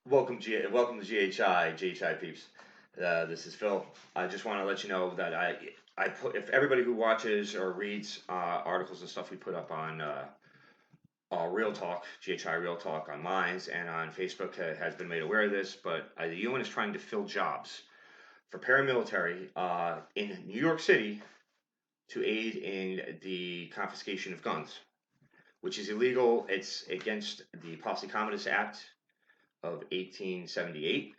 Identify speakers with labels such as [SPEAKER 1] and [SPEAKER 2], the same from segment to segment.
[SPEAKER 1] Welcome to GHI peeps. This is Phil. I just want to let you know that I put, if everybody who watches or reads articles and stuff we put up on Real Talk, GHI Real Talk on Minds and on Facebook has been made aware of this, but the UN is trying to fill jobs for paramilitary in New York City to aid in the confiscation of guns, which is illegal. It's against the Posse Comitatus Act of 1878.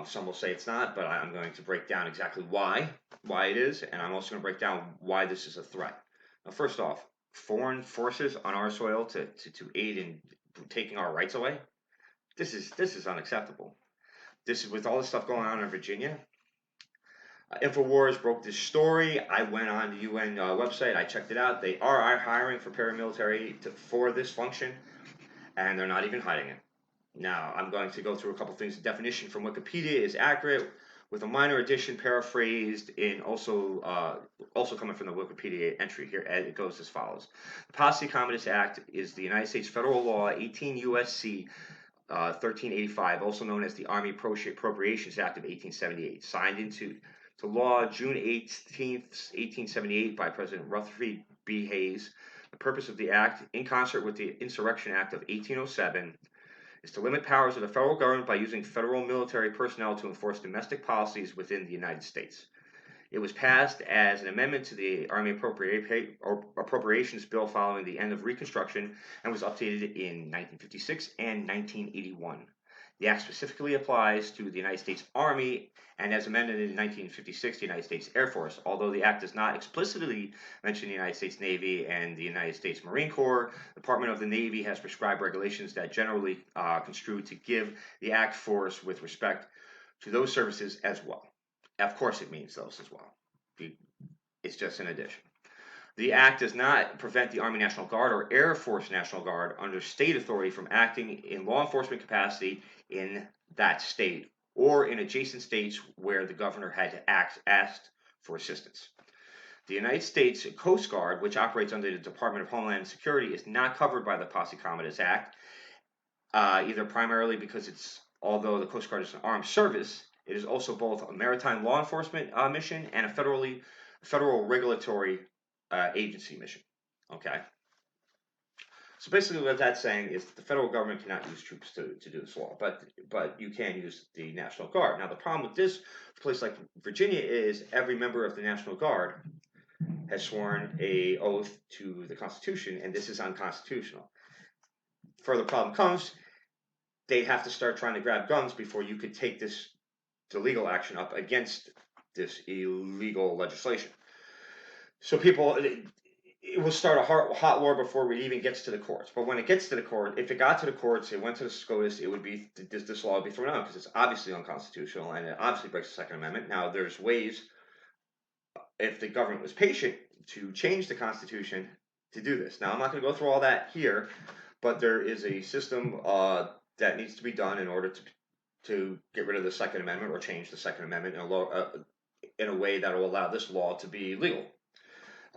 [SPEAKER 1] Some will say it's not, but I'm going to break down exactly why it is, and I'm also going to break down why this is a threat. Now, first off, foreign forces on our soil to aid in taking our rights away. This is unacceptable. This is with all this stuff going on in Virginia. InfoWars broke this story. I went on the UN website. I checked it out. They are hiring for paramilitary for this function, and they're not even hiding it. Now, I'm going to go through a couple things. The definition from Wikipedia is accurate, with a minor addition paraphrased in also coming from the Wikipedia entry here. And it goes as follows. The Posse Comitatus Act is the United States federal law, 18 U.S.C. 1385, also known as the Army Appropriations Act of 1878, signed into law June 18, 1878 by President Rutherford B. Hayes. The purpose of the act, in concert with the Insurrection Act of 1807, is to limit powers of the federal government by using federal military personnel to enforce domestic policies within the United States. It was passed as an amendment to the Army Appropriations Bill following the end of Reconstruction and was updated in 1956 and 1981. The Act specifically applies to the United States Army and as amended in 1956, the United States Air Force. Although the Act does not explicitly mention the United States Navy and the United States Marine Corps, the Department of the Navy has prescribed regulations that generally construe to give the Act force with respect to those services as well. Of course it means those as well. It's just an addition. The Act does not prevent the Army National Guard or Air Force National Guard under state authority from acting in law enforcement capacity in that state or in adjacent states where the governor had asked for assistance. The United States Coast Guard, which operates under the Department of Homeland Security, is not covered by the Posse Comitatus Act, either primarily because although the Coast Guard is an armed service, it is also both a maritime law enforcement mission and a federal regulatory agency mission. Okay. So basically, what that's saying is that the federal government cannot use troops to do this law, but you can use the National Guard. Now, the problem with this place like Virginia is every member of the National Guard has sworn an oath to the Constitution, and this is unconstitutional. Further problem comes, they have to start trying to grab guns before you could take the legal action up against this illegal legislation. So it will start a hot war before it even gets to the courts. But when it gets to the court, if it got to the courts, it went to the SCOTUS, it would be this law would be thrown out because it's obviously unconstitutional and it obviously breaks the Second Amendment. Now, there's ways, if the government was patient, to change the Constitution to do this. Now, I'm not going to go through all that here, but there is a system that needs to be done in order to get rid of the Second Amendment or change the Second Amendment in a way that will allow this law to be legal.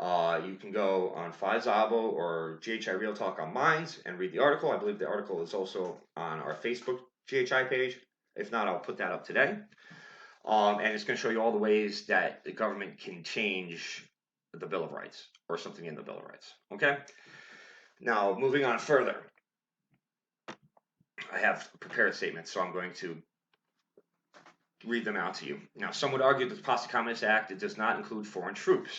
[SPEAKER 1] You can go on Zabo or GHI Real Talk on Minds and read the article. I believe the article is also on our Facebook GHI page. If not, I'll put that up today. And it's going to show you all the ways that the government can change the Bill of Rights or something in the Bill of Rights. Okay? Now, moving on further. I have prepared statements, so I'm going to read them out to you. Now, some would argue that the Posse Comitatus Act does not include foreign troops,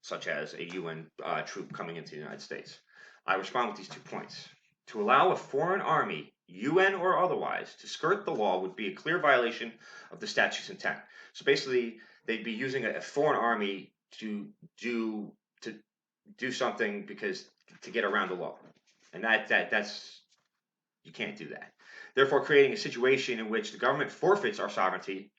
[SPEAKER 1] such as a UN troop coming into the United States. I respond with these 2 points. To allow a foreign army, UN or otherwise, to skirt the law would be a clear violation of the statute's intent. So basically, they'd be using a foreign army to do something to get around the law, and that's you can't do that. Therefore, creating a situation in which the government forfeits our sovereignty,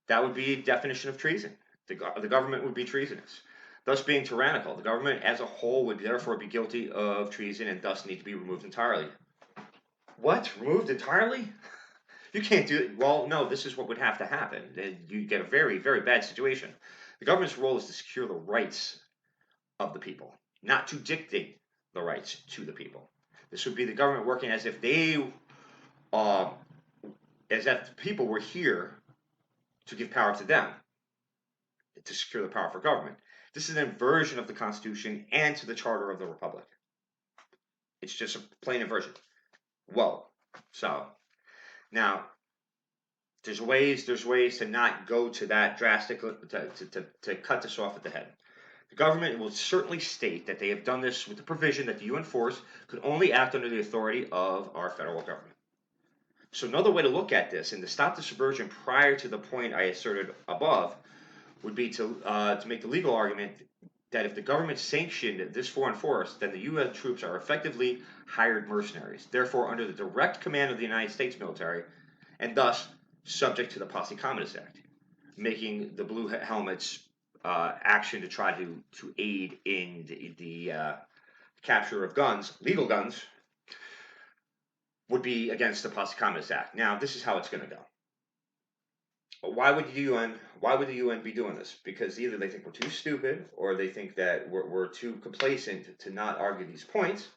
[SPEAKER 1] that would be a definition of treason. The government would be treasonous, thus being tyrannical. The government as a whole would therefore be guilty of treason and thus need to be removed entirely. What? Removed entirely? You can't do it. Well, no, this is what would have to happen. You get a very, very bad situation. The government's role is to secure the rights of the people, not to dictate the rights to the people. This would be the government working as if they as if the people were here to give power to them, to secure the power for government. This is an inversion of the Constitution and to the Charter of the Republic. It's just a plain inversion. Whoa. So, now, there's ways to not go to that drastic, to cut this off at the head. The government will certainly state that they have done this with the provision that the UN force could only act under the authority of our federal government. So another way to look at this, and to stop the subversion prior to the point I asserted above, would be to make the legal argument that if the government sanctioned this foreign force, then the UN troops are effectively hired mercenaries, therefore under the direct command of the United States military, and thus subject to the Posse Comitatus Act, making the blue helmets action to try to aid in the capture of guns, legal guns, would be against the Posse Comitatus Act. Now, this is how it's going to go. Why would the UN be doing this? Because either they think we're too stupid, or they think that we're too complacent to not argue these points.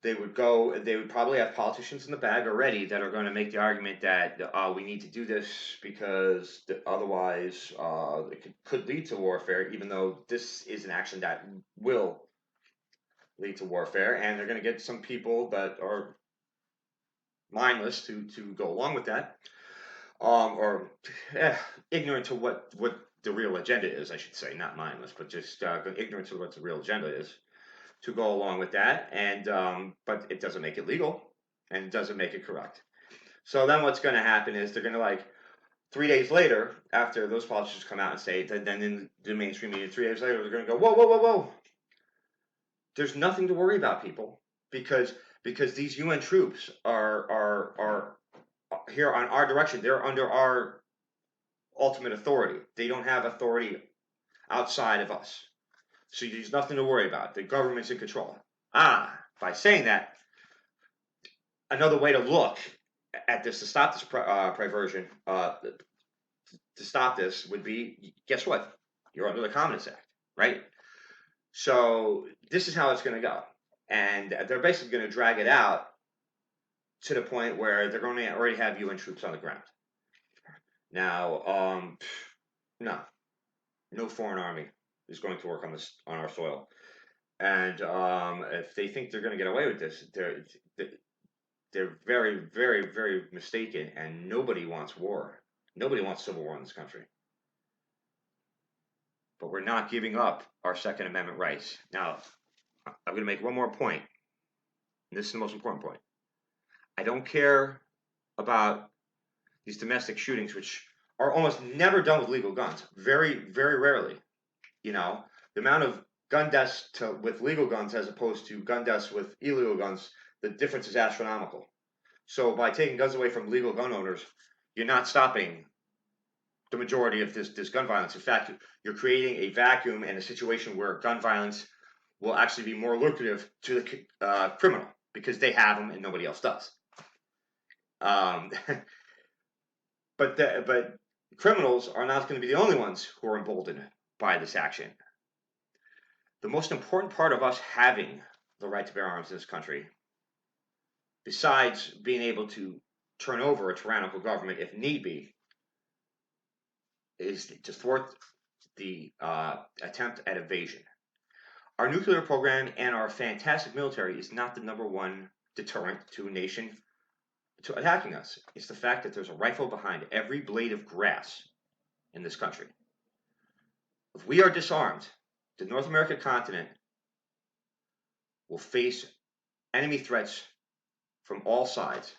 [SPEAKER 1] They would probably have politicians in the bag already that are going to make the argument that we need to do this because otherwise it could lead to warfare, even though this is an action that will lead to warfare, and they're going to get some people that are mindless to go along with that, or ignorant to what the real agenda is, I should say, not mindless, but just ignorant to what the real agenda is, to go along with that, and but it doesn't make it legal, and it doesn't make it correct. So then what's going to happen is they're going to, 3 days later, after those politicians come out and say, then in the mainstream media, 3 days later, they're going to go, whoa. There's nothing to worry about, people, because these UN troops are here on our direction. They're under our ultimate authority. They don't have authority outside of us. So there's nothing to worry about. The government's in control. By saying that, another way to look at this, to stop this perversion, to stop this would be, guess what? You're under the Comitatus Act, right? So this is how it's going to go. And they're basically going to drag it out to the point where they're going to already have UN troops on the ground. Now, no foreign army is going to work on our soil. And if they think they're going to get away with this, they're very, very, very mistaken. And nobody wants war. Nobody wants civil war in this country. But we're not giving up our Second Amendment rights. Now, I'm going to make one more point. And this is the most important point. I don't care about these domestic shootings, which are almost never done with legal guns. Very, very rarely. The amount of gun deaths with legal guns as opposed to gun deaths with illegal guns, the difference is astronomical. So by taking guns away from legal gun owners, you're not stopping the majority of this gun violence. In fact, you're creating a vacuum and a situation where gun violence will actually be more lucrative to the criminal because they have them and nobody else does. But criminals are not going to be the only ones who are emboldened by this action. The most important part of us having the right to bear arms in this country, besides being able to turn over a tyrannical government if need be, is to thwart the attempt at invasion. Our nuclear program and our fantastic military is not the number one deterrent to a nation to attacking us. It's the fact that there's a rifle behind every blade of grass in this country. If we are disarmed, the North American continent will face enemy threats from all sides.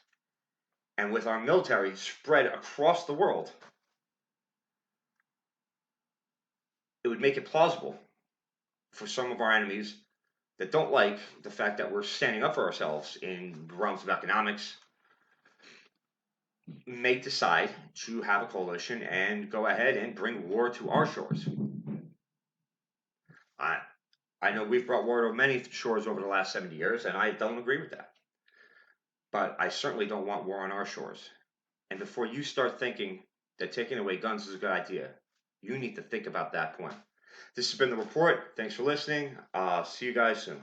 [SPEAKER 1] And with our military spread across the world, it would make it plausible for some of our enemies that don't like the fact that we're standing up for ourselves in realms of economics, may decide to have a coalition and go ahead and bring war to our shores. I know we've brought war to many shores over the last 70 years, and I don't agree with that. But I certainly don't want war on our shores. And before you start thinking that taking away guns is a good idea, you need to think about that point. This has been The Report. Thanks for listening. See you guys soon.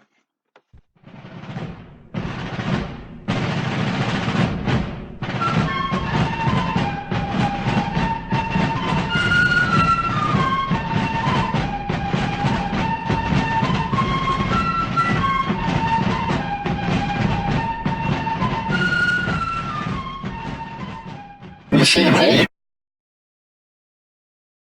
[SPEAKER 2] the same hole.